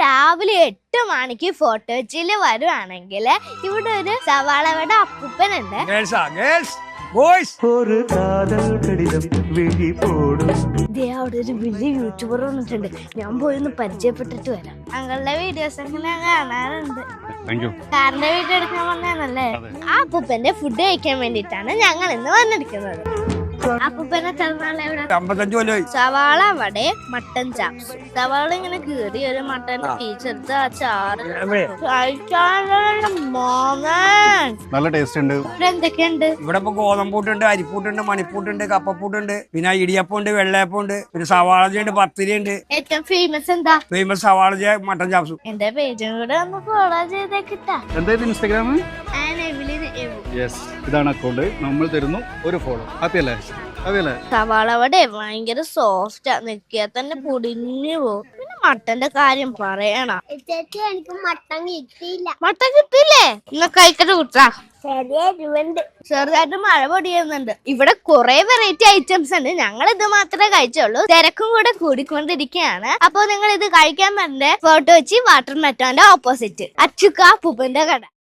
രാവിലെ 8 മണിക്ക് ഫോർട്ടുകൊച്ചിയിൽ വരുവാണെങ്കിൽ ഇവിടെ ഒരു സവാളവട അപ്പൂപ്പനുണ്ട്. അവിടെ ഒരു വലിയ യൂട്യൂബർ വന്നിട്ടുണ്ട്. ഞാൻ പോയി ഒന്ന് പരിചയപ്പെട്ടിട്ട് വരാം. അങ്ങളുടെ വീഡിയോസ് ഒക്കെ ഞാൻ കാണാറുണ്ട്. കാറിന്റെ വീഡിയോ എടുക്കാൻ വന്നല്ലേ? ആ അപ്പൂപ്പന്റെ ഫുഡ് കഴിക്കാൻ വേണ്ടിട്ടാണ് ഞങ്ങൾ ഇന്ന് വന്നിരിക്കുന്നത്. അപ്പൂപ്പനെ സവാള വടെ മട്ടൻ ചാപ്സ്. സവാള ഇങ്ങനെ കീറി ഒരു മട്ടൻ പീസ് എടുത്ത് ആ ചാറ് നല്ല ടേസ്റ്റ് ഉണ്ട്. ഇവിടെ എന്തൊക്കെയുണ്ട്? ഇവിടെ ഇപ്പൊ ഗോതമ്പൂട്ടുണ്ട്, അരിപ്പൂട്ടുണ്ട്, മണിപ്പൂട്ടുണ്ട്, കപ്പപ്പൂട്ടുണ്ട്, പിന്നെ ഇടിയപ്പമുണ്ട്, വെള്ളയപ്പമുണ്ട്, പിന്നെ സവാളജയുണ്ട്, പത്തിരി ഉണ്ട്. ഏറ്റവും ഫേമസ് എന്താ? ഫേമസ് സവാളജ മട്ടൻ ചാപ്സും. എന്റെ പേജും കൂടെ ഒന്ന് ഫോളോ ചെയ്തേക്കിട്ടാ. എന്തായാലും ഇൻസ്റ്റാഗ്രാം ഇതാണ് അക്കൗണ്ട്. നമ്മൾ തരുന്നു ഒരു ഫോളോ. ഹാപ്പി അല്ലേ? സവാള വട ഭയങ്കര സോഫ്റ്റാ, നിക്കിയാ തന്നെ പൊടിഞ്ഞു പോകും. പിന്നെ മട്ടന്റെ കാര്യം പറയണ. എനിക്ക് മട്ടൻ കിട്ടിയില്ല. മട്ടൻ കിട്ടിയില്ലേ? ഇന്ന് കഴിക്കട്ടെ കുട്ടാ. ചെറുതായിട്ട് മഴ പൊടിയുന്നുണ്ട്. ഇവിടെ കുറെ വെറൈറ്റി ഐറ്റംസ് ഉണ്ട്. ഞങ്ങൾ ഇത് മാത്രമേ കഴിച്ചുള്ളൂ. തിരക്കും കൂടെ കൂടിക്കൊണ്ടിരിക്കുകയാണ്. അപ്പൊ നിങ്ങൾ ഇത് കഴിക്കാൻ പറ്റേ ഫോർട്ടുകൊച്ചി വാട്ടർ മെട്രോന്റെ ഓപ്പോസിറ്റ് അച്ചുക്ക പൂപ്പന്റെ കട.